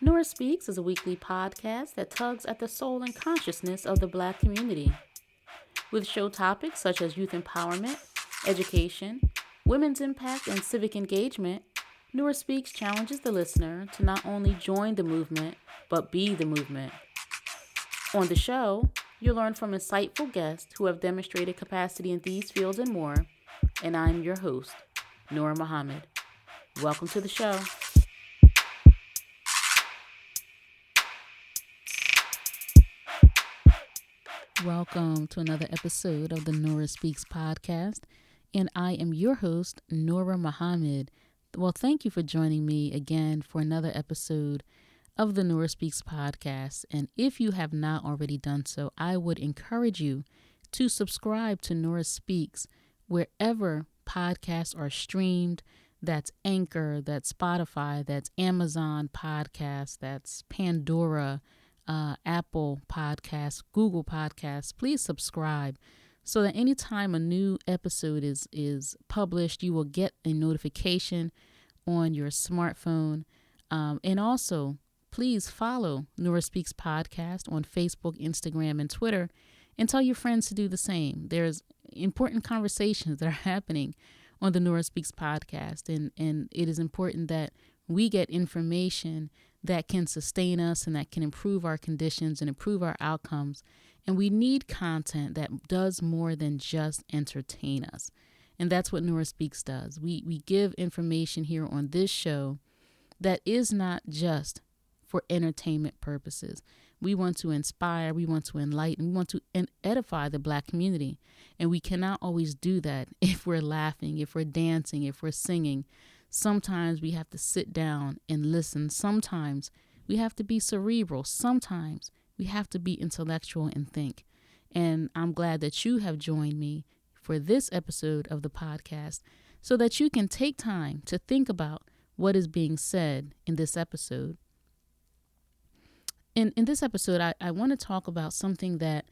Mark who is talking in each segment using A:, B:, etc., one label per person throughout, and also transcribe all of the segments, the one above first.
A: Nora Speaks is a weekly podcast that tugs at the soul and consciousness of the Black community. With show topics such as youth empowerment, education, women's impact, and civic engagement, Nora Speaks challenges the listener to not only join the movement, but be the movement. On the show, you'll learn from insightful guests who have demonstrated capacity in these fields and more, and I'm your host, Nora Muhammad. Welcome to the show. Welcome to another episode of the Nora Speaks podcast, and I am your host, Nora Muhammad. Well, thank you for joining me again for another episode of the Nora Speaks podcast, and if you have not already done so, I would encourage you to subscribe to Nora Speaks wherever podcasts are streamed. That's Anchor, that's Spotify, that's Amazon Podcasts, that's Pandora, Apple Podcasts, Google Podcasts. Please subscribe so that anytime a new episode is published, you will get a notification on your smartphone. And also, please follow Nora Speaks Podcast on Facebook, Instagram, and Twitter, and tell your friends to do the same. There's important conversations that are happening on the Nora Speaks Podcast, and it is important that we get information that can sustain us and that can improve our conditions and improve our outcomes. And we need content that does more than just entertain us. And that's what Nora Speaks does. We give information here on this show that is not just for entertainment purposes. We want to inspire, we want to enlighten, we want to edify the Black community. And we cannot always do that if we're laughing, if we're dancing, if we're singing. Sometimes we have to sit down and listen. Sometimes we have to be cerebral. Sometimes we have to be intellectual and think. And I'm glad that you have joined me for this episode of the podcast so that you can take time to think about what is being said in this episode. In this episode, I want to talk about something that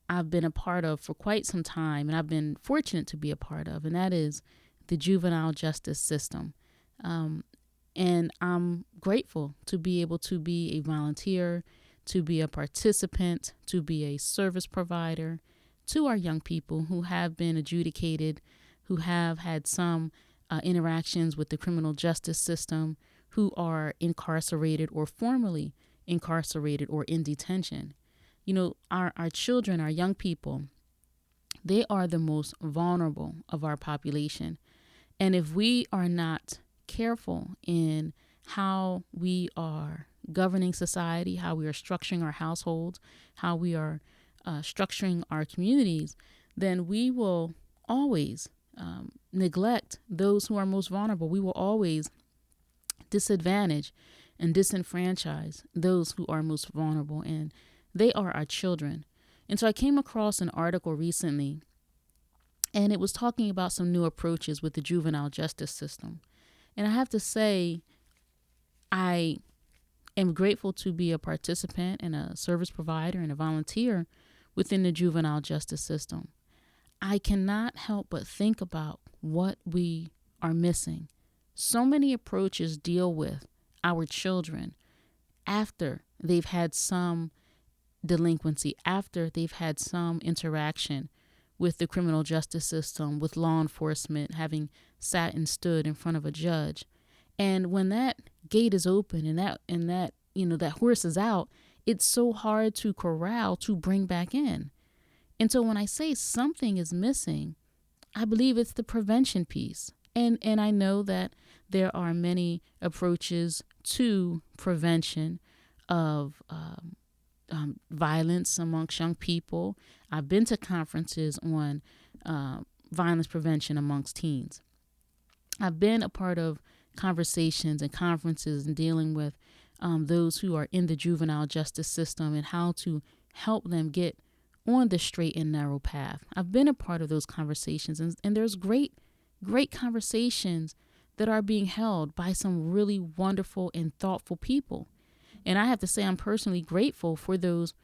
A: I've been a part of for quite some time, and I've been fortunate to be a part of, and that is the juvenile justice system. And I'm grateful to be able to be a volunteer, to be a participant, to be a service provider to our young people who have been adjudicated, who have had some interactions with the criminal justice system, who are incarcerated or formerly incarcerated or in detention. You know, our children, our young people, they are the most vulnerable of our population. And if we are not careful in how we are governing society, how we are structuring our households, how we are structuring our communities, then we will always neglect those who are most vulnerable. We will always disadvantage and disenfranchise those who are most vulnerable, and they are our children. And so I came across an article recently, and it was talking about some new approaches with the juvenile justice system. And I have to say, I am grateful to be a participant and a service provider and a volunteer within the juvenile justice system. I cannot help but think about what we are missing. So many approaches deal with our children after they've had some delinquency, after they've had some interaction with the criminal justice system, with law enforcement, having sat and stood in front of a judge. And when that gate is open and that horse is out, it's so hard to corral, to bring back in. And so when I say something is missing, I believe it's the prevention piece. And I know that there are many approaches to prevention of violence amongst young people. I've been to conferences on violence prevention amongst teens. I've been a part of conversations and conferences and dealing with those who are in the juvenile justice system and how to help them get on the straight and narrow path. I've been a part of those conversations, and there's great conversations that are being held by some really wonderful and thoughtful people. And I have to say, I'm personally grateful for those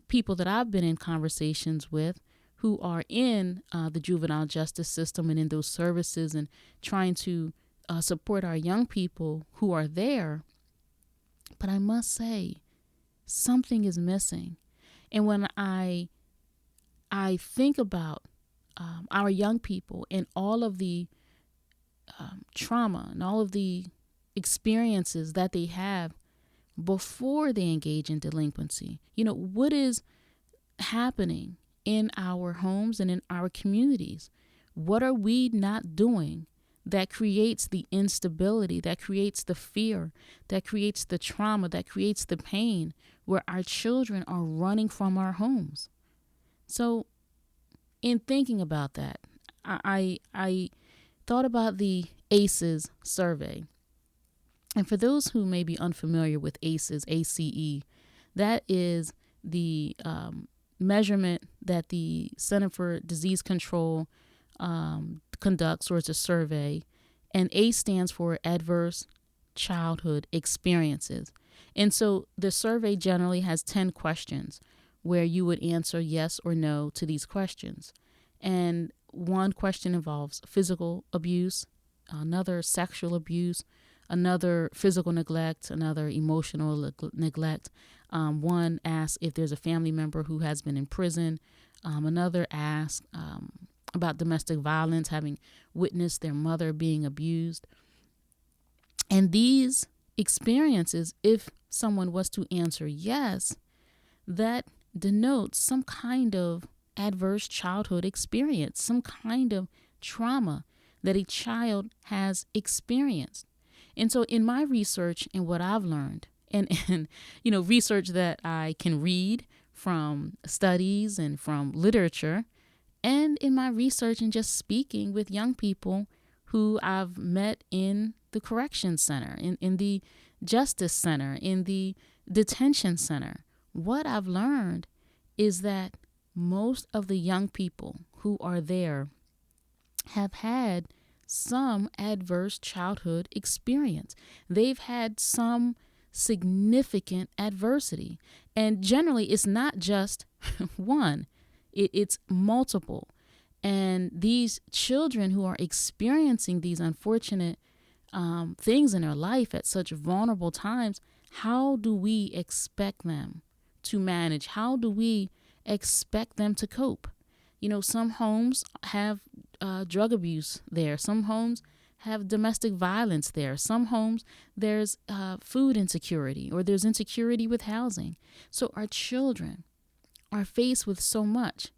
A: people that I've been in conversations with who are in the juvenile justice system and in those services and trying to support our young people who are there But I must say, something is missing. And when I think about our young people and all of the trauma and all of the experiences that they have before they engage in delinquency, what is happening in our homes and in our communities? What are we not doing that creates the instability, that creates the fear, that creates the trauma, that creates the pain, where our children are running from our homes? So in thinking about that, I thought about the ACEs survey. And for those who may be unfamiliar with ACEs, ACE, that is the measurement that the Center for Disease Control conducts, or it's a survey. And ACE stands for Adverse Childhood Experiences. And so the survey generally has 10 questions where you would answer yes or no to these questions. And one question involves physical abuse, another sexual abuse, another physical neglect, another emotional neglect. One asks if there's a family member who has been in prison. Another asks about domestic violence, having witnessed their mother being abused. And these experiences, if someone was to answer yes, that denotes some kind of adverse childhood experience, some kind of trauma that a child has experienced. And so in my research and what I've learned, and research that I can read from studies and from literature, and in my research and just speaking with young people who I've met in the corrections center, in the justice center, in the detention center, what I've learned is that most of the young people who are there have had some adverse childhood experience. They've had some significant adversity. And generally, it's not just one, it's multiple. And these children who are experiencing these unfortunate things in their life at such vulnerable times, how do we expect them to manage? How do we expect them to cope? Some homes have drug abuse there. Some homes have domestic violence there. Some homes there's food insecurity, or there's insecurity with housing. So our children are faced with so much.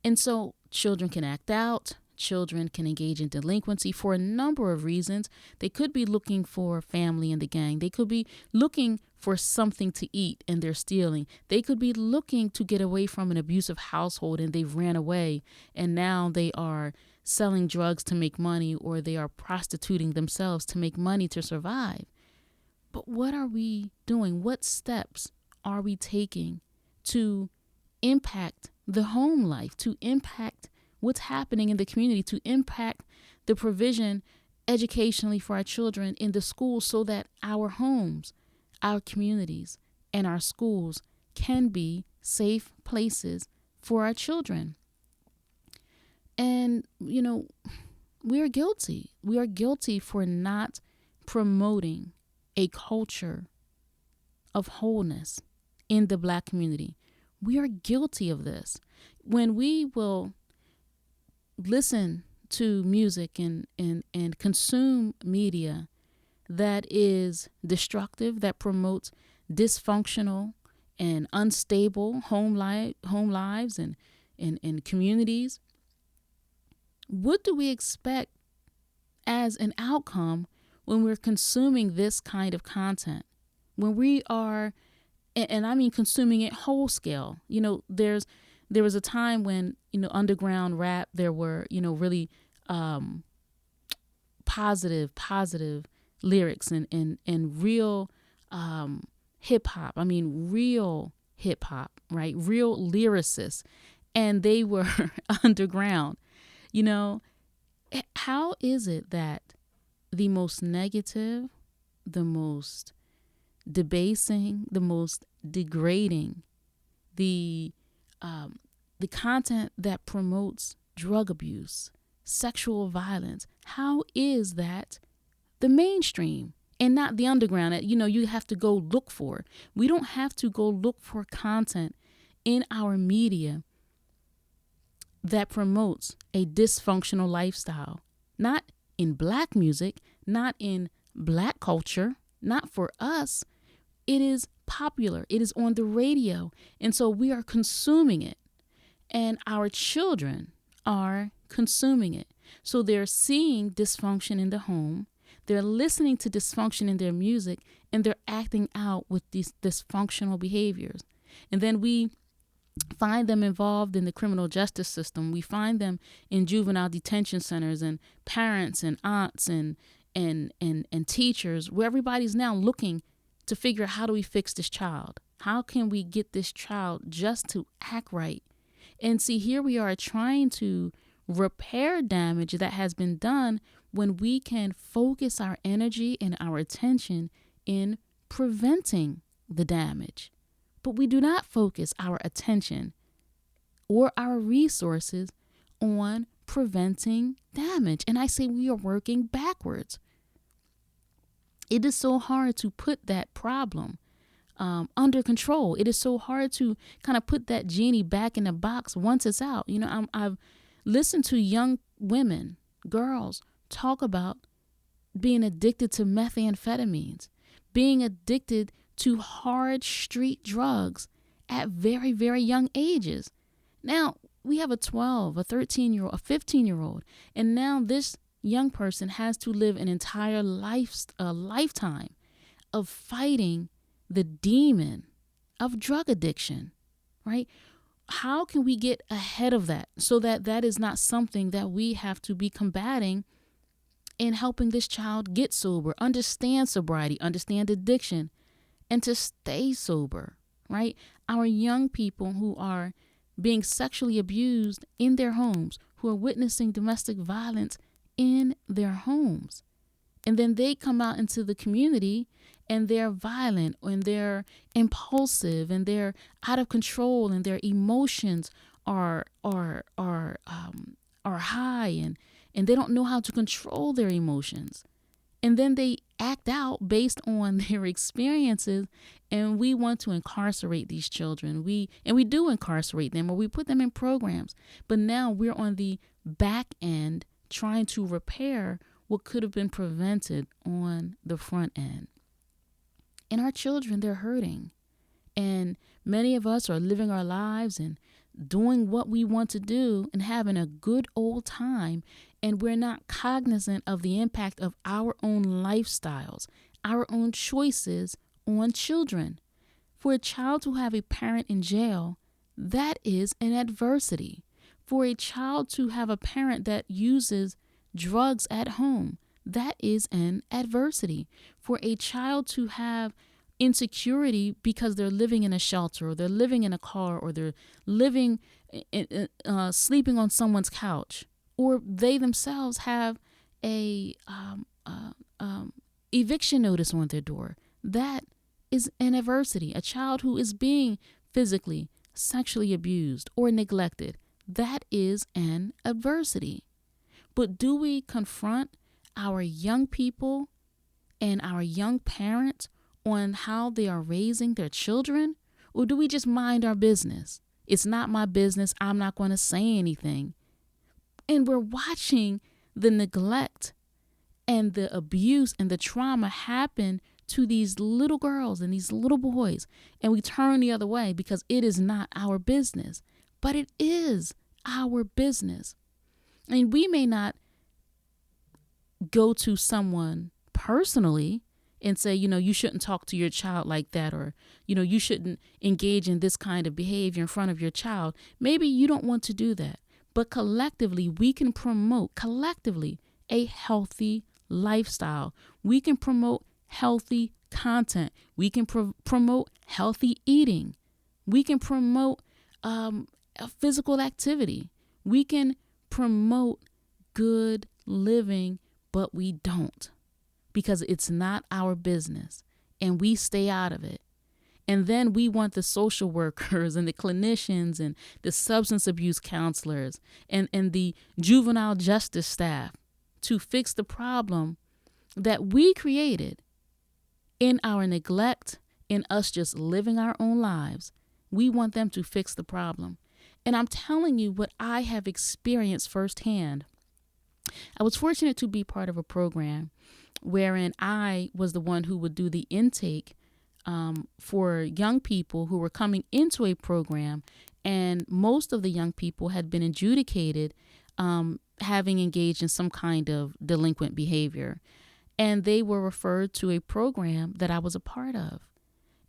A: And so children can act out. Children can engage in delinquency for a number of reasons. They could be looking for family in the gang. They could be looking for something to eat and they're stealing. They could be looking to get away from an abusive household and they've ran away and now they are selling drugs to make money, or they are prostituting themselves to make money to survive. But what are we doing? What steps are we taking to impact the home life, to impact what's happening in the community, to impact the provision educationally for our children in the schools, so that our homes, our communities, and our schools can be safe places for our children? And, we are guilty. We are guilty for not promoting a culture of wholeness in the Black community. We are guilty of this. When we will listen to music and consume media that is destructive, that promotes dysfunctional and unstable home lives and communities, what do we expect as an outcome when we're consuming this kind of content? When we are, and I mean consuming it whole scale. There was a time when, underground rap, there were, really positive lyrics and real hip hop. I mean, real hip hop, right? Real lyricists. And they were underground. How is it that the most negative, the most debasing, the most degrading, the content that promotes drug abuse, sexual violence, how is that the mainstream and not the underground that, you have to go look for. We don't have to go look for content in our media that promotes a dysfunctional lifestyle. Not in Black music, not in Black culture, not for us. It is popular. It is on the radio. And so we are consuming it. And our children are consuming it. So they're seeing dysfunction in the home. They're listening to dysfunction in their music, and they're acting out with these dysfunctional behaviors. And then we find them involved in the criminal justice system. We find them in juvenile detention centers, and parents and aunts and teachers, where everybody's now looking to figure out, how do we fix this child? How can we get this child just to act right? And see, here we are trying to repair damage that has been done when we can focus our energy and our attention in preventing the damage. But we do not focus our attention or our resources on preventing damage. And I say we are working backwards. It is so hard to put that problem under control. It is so hard to kind of put that genie back in the box once it's out. I've listened to young women, girls, talk about being addicted to methamphetamines, being addicted to hard street drugs at very, very young ages. Now, we have a 12, a 13-year-old, a 15-year-old, and now this young person has to live an entire lifetime of fighting the demon of drug addiction, right? How can we get ahead of that so that that is not something that we have to be combating in helping this child get sober, understand sobriety, understand addiction, and to stay sober, right? Our young people who are being sexually abused in their homes, who are witnessing domestic violence in their homes. And then they come out into the community and they're violent and they're impulsive and they're out of control and their emotions are high and they don't know how to control their emotions. And then they act out based on their experiences, and we want to incarcerate these children. We do incarcerate them, or we put them in programs. But now we're on the back end trying to repair what could have been prevented on the front end. And our children, they're hurting. And many of us are living our lives and doing what we want to do and having a good old time. And we're not cognizant of the impact of our own lifestyles, our own choices on children. For a child to have a parent in jail, that is an adversity. For a child to have a parent that uses drugs at home, that is an adversity. For a child to have insecurity because they're living in a shelter, or they're living in a car, or they're living, sleeping on someone's couch, or they themselves have a eviction notice on their door, that is an adversity. A child who is being physically, sexually abused or neglected, that is an adversity. But do we confront our young people and our young parents on how they are raising their children? Or do we just mind our business? It's not my business. I'm not going to say anything. And we're watching the neglect and the abuse and the trauma happen to these little girls and these little boys. And we turn the other way because it is not our business. But it is our business. And we may not go to someone personally and say, you shouldn't talk to your child like that, or, you shouldn't engage in this kind of behavior in front of your child. Maybe you don't want to do that. But collectively, we can promote a healthy lifestyle. We can promote healthy content. We can promote healthy eating. We can promote physical activity. We can promote good living, but we don't, because it's not our business and we stay out of it. And then we want the social workers and the clinicians and the substance abuse counselors and the juvenile justice staff to fix the problem that we created In our neglect, in us just living our own lives, we want them to fix the problem. And I'm telling you what I have experienced firsthand. I was fortunate to be part of a program wherein I was the one who would do the intake for young people who were coming into a program, and most of the young people had been adjudicated having engaged in some kind of delinquent behavior. And they were referred to a program that I was a part of.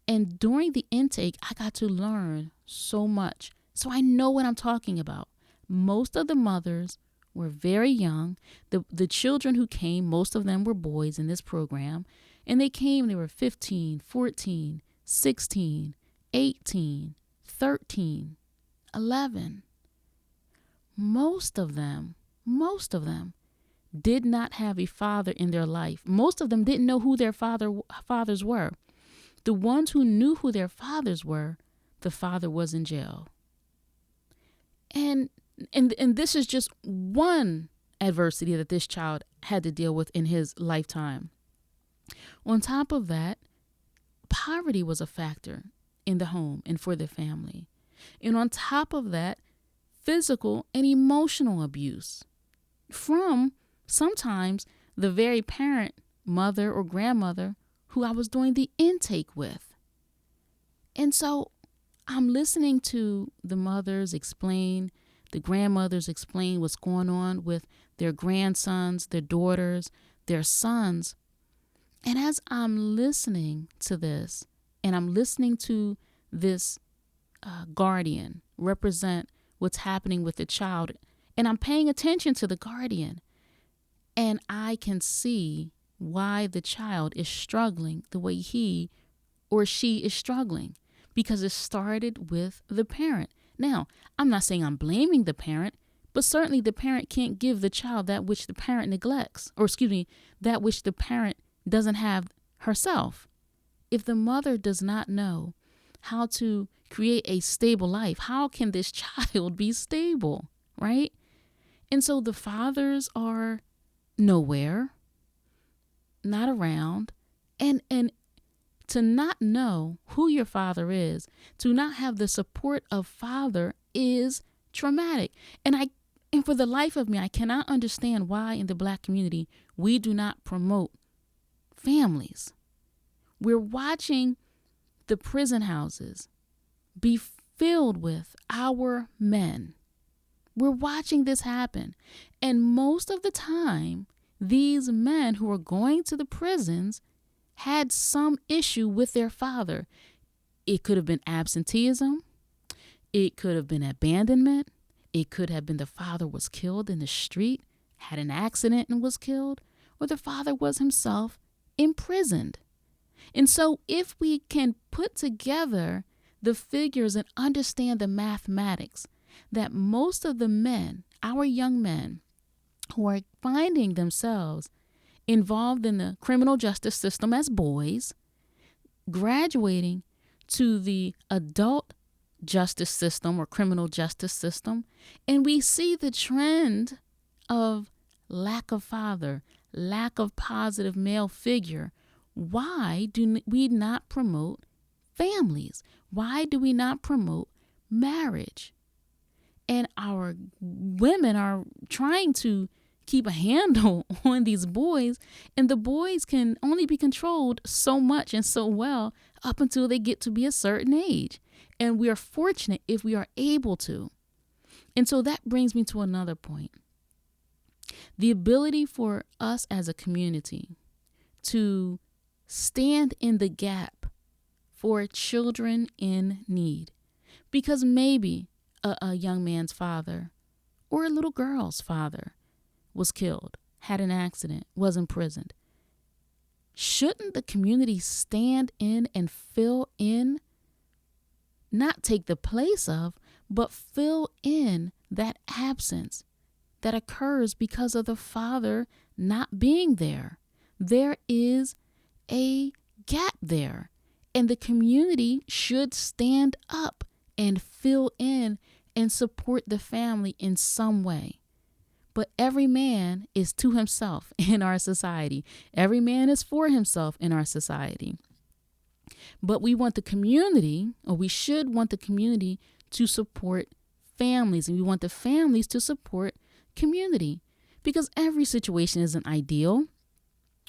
A: And during the intake, I got to learn so much. So I know what I'm talking about. Most of the mothers were very young. The children who came, most of them were boys in this program. And they were 15, 14, 16, 18, 13, 11. Most of them did not have a father in their life. Most of them didn't know who their fathers were. The ones who knew who their fathers were, the father was in jail. And this is just one adversity that this child had to deal with in his lifetime. On top of that, poverty was a factor in the home and for the family. And on top of that, physical and emotional abuse from sometimes the very parent, mother or grandmother who I was doing the intake with. And so I'm listening to the mothers explain, the grandmothers explain what's going on with their grandsons, their daughters, their sons. And as I'm listening to this, and I'm listening to this guardian represent what's happening with the child, and I'm paying attention to the guardian, and I can see why the child is struggling the way he or she is struggling, because it started with the parent. Now, I'm not saying I'm blaming the parent, but certainly the parent can't give the child that which the parent neglects, or that which the parent doesn't have herself. If the mother does not know how to create a stable life, how can this child be stable, right? And so the fathers are nowhere, not around, and to not know who your father is, to not have the support of father is traumatic. And for the life of me, I cannot understand why in the Black community we do not promote families. We're watching the prison houses be filled with our men. We're watching this happen. And most of the time, these men who are going to the prisons had some issue with their father. It could have been absenteeism. It could have been abandonment. It could have been the father was killed in the street, had an accident and was killed, or the father was himself imprisoned. And so if we can put together the figures and understand the mathematics, that most of the men, our young men, who are finding themselves involved in the criminal justice system as boys, graduating to the adult justice system or criminal justice system, and we see the trend of lack of father, lack of positive male figure. Why do we not promote families? Why do we not promote marriage? And our women are trying to keep a handle on these boys, and the boys can only be controlled so much and so well up until they get to be a certain age. And we are fortunate if we are able to. And so that brings me to another point. The ability for us as a community to stand in the gap for children in need. Because maybe a young man's father or a little girl's father was killed, had an accident, was imprisoned. Shouldn't the community stand in and fill in, not take the place of, but fill in that absence that occurs because of the father not being there? There is a gap there, and the community should stand up and fill in and support the family in some way. But every man is to himself in our society. Every man is for himself in our society. But we want the community, or we should want the community to support families, and we want the families to support community, because every situation isn't ideal.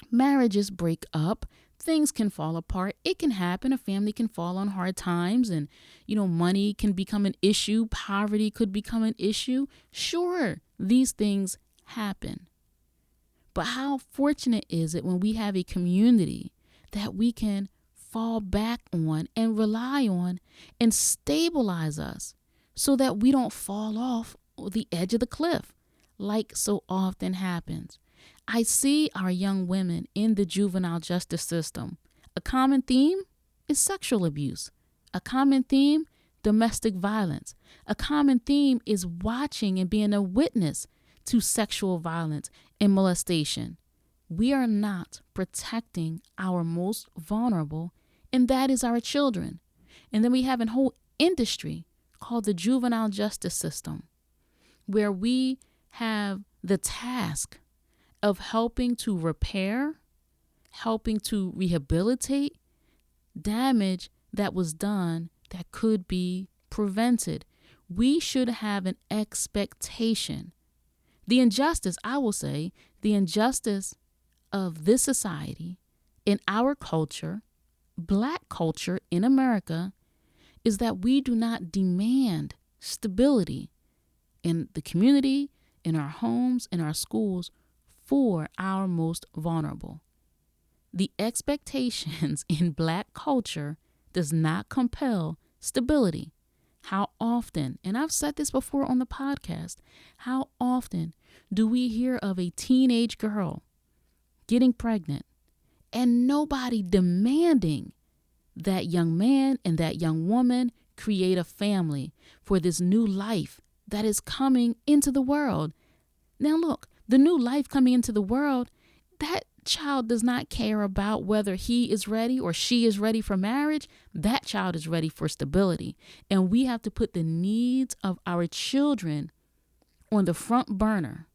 A: Marriages break up. Things can fall apart. It can happen. A family can fall on hard times, and, money can become an issue. Poverty could become an issue. Sure, these things happen. But how fortunate is it when we have a community that we can fall back on and rely on and stabilize us so that we don't fall off the edge of the cliff like so often happens. I see our young women in the juvenile justice system. A common theme is sexual abuse. A common theme, domestic violence. A common theme is watching and being a witness to sexual violence and molestation. We are not protecting our most vulnerable, and that is our children. And then we have a whole industry called the juvenile justice system, where we have the task of helping to repair, helping to rehabilitate damage that was done that could be prevented. We should have an expectation. The injustice, I will say, the injustice of this society, in our culture, Black culture in America, is that we do not demand stability in the community, in our homes, in our schools, for our most vulnerable. The expectations in Black culture does not compel stability. How often, and I've said this before on the podcast, how often do we hear of a teenage girl getting pregnant and nobody demanding that young man and that young woman create a family for this new life that is coming into the world? Now look, the new life coming into the world, that child does not care about whether he is ready or she is ready for marriage. That child is ready for stability. And we have to put the needs of our children on the front burner,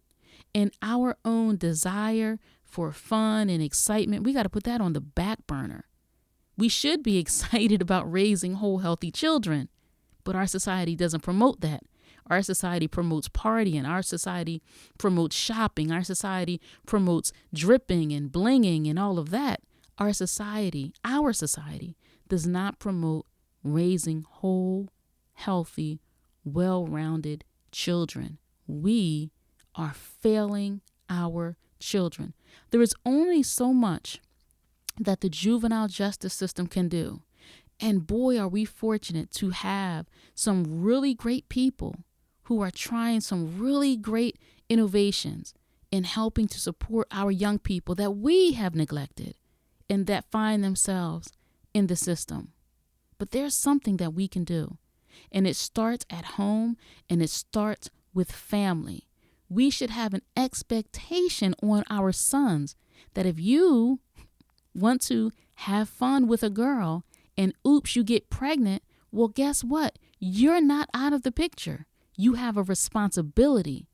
A: and our own desire for fun and excitement, we got to put that on the back burner. We should be excited about raising whole, healthy children, but our society doesn't promote that. Our society promotes partying. Our society promotes shopping. Our society promotes dripping and blinging and all of that. Our society does not promote raising whole, healthy, well-rounded children. We are failing our children. There is only so much that the juvenile justice system can do. And boy, are we fortunate to have some really great people who are trying some really great innovations in helping to support our young people that we have neglected and that find themselves in the system. But there's something that we can do, and it starts at home, and it starts with family. We should have an expectation on our sons that if you want to have fun with a girl and oops, you get pregnant, well, guess what? You're not out of the picture. You have a responsibility,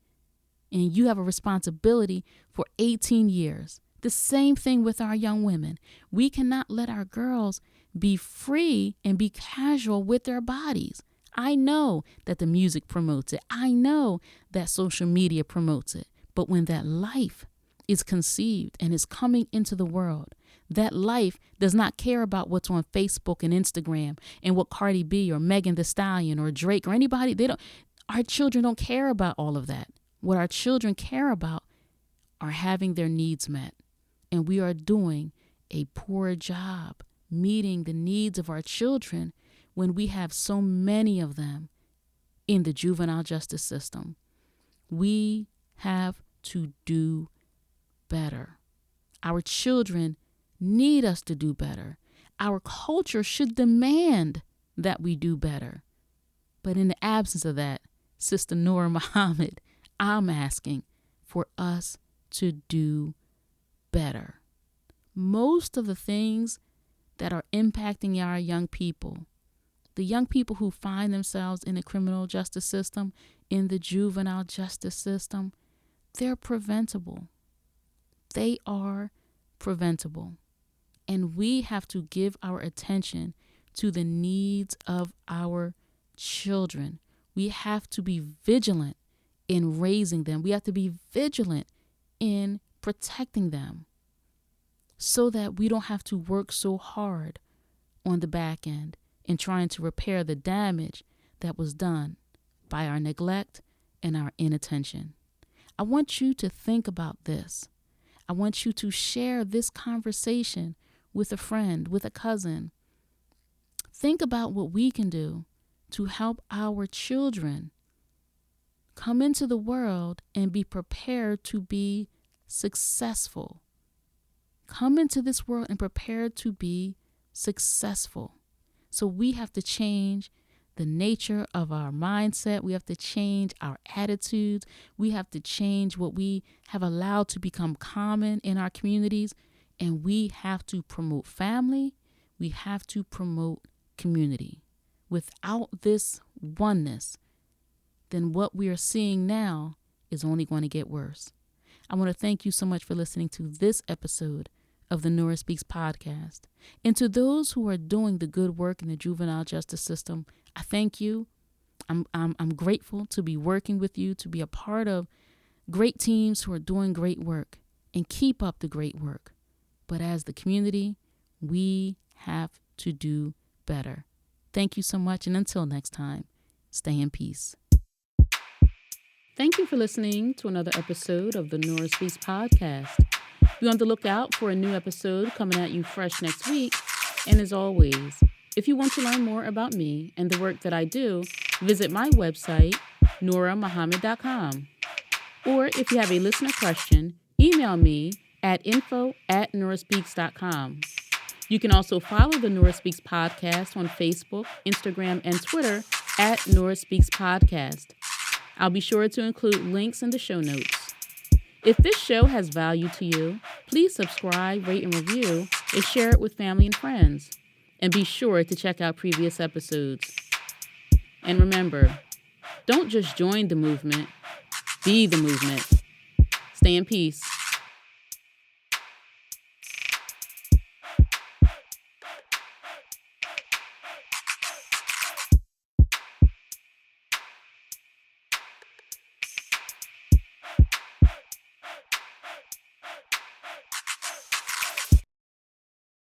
A: and you have a responsibility for 18 years. The same thing with our young women. We cannot let our girls be free and be casual with their bodies. I know that the music promotes it. I know that social media promotes it. But when that life is conceived and is coming into the world, that life does not care about what's on Facebook and Instagram and what Cardi B or Megan Thee Stallion or Drake or anybody, our children don't care about all of that. What our children care about are having their needs met. And we are doing a poor job meeting the needs of our children when we have so many of them in the juvenile justice system. We have to do better. Our children need us to do better. Our culture should demand that we do better. But in the absence of that, Sister Noor Muhammad, I'm asking for us to do better. Most of the things that are impacting our young people, the young people who find themselves in the criminal justice system, in the juvenile justice system, they're preventable. They are preventable. And we have to give our attention to the needs of our children. We have to be vigilant in raising them. We have to be vigilant in protecting them so that we don't have to work so hard on the back end in trying to repair the damage that was done by our neglect and our inattention. I want you to think about this. I want you to share this conversation with a friend, with a cousin. Think about what we can do to help our children come into the world and be prepared to be successful. Come into this world and prepared to be successful. So we have to change the nature of our mindset. We have to change our attitudes. We have to change what we have allowed to become common in our communities. And we have to promote family. We have to promote community. Without this oneness, then what we are seeing now is only going to get worse. I want to thank you so much for listening to this episode of the Nora Speaks podcast. And to those who are doing the good work in the juvenile justice system, I thank you. I'm grateful to be working with you, to be a part of great teams who are doing great work, and keep up the great work. But as the community, we have to do better. Thank you so much. And until next time, stay in peace. Thank you for listening to another episode of the Nora Speaks podcast. Be on the lookout for a new episode coming at you fresh next week. And as always, if you want to learn more about me and the work that I do, visit my website, norahmuhammad.com. Or if you have a listener question, email me at info@norahspeaks.com. You can also follow the Nora Speaks podcast on Facebook, Instagram, and Twitter at Nora Speaks Podcast. I'll be sure to include links in the show notes. If this show has value to you, please subscribe, rate, and review, and share it with family and friends. And be sure to check out previous episodes. And remember, don't just join the movement, be the movement. Stay in peace.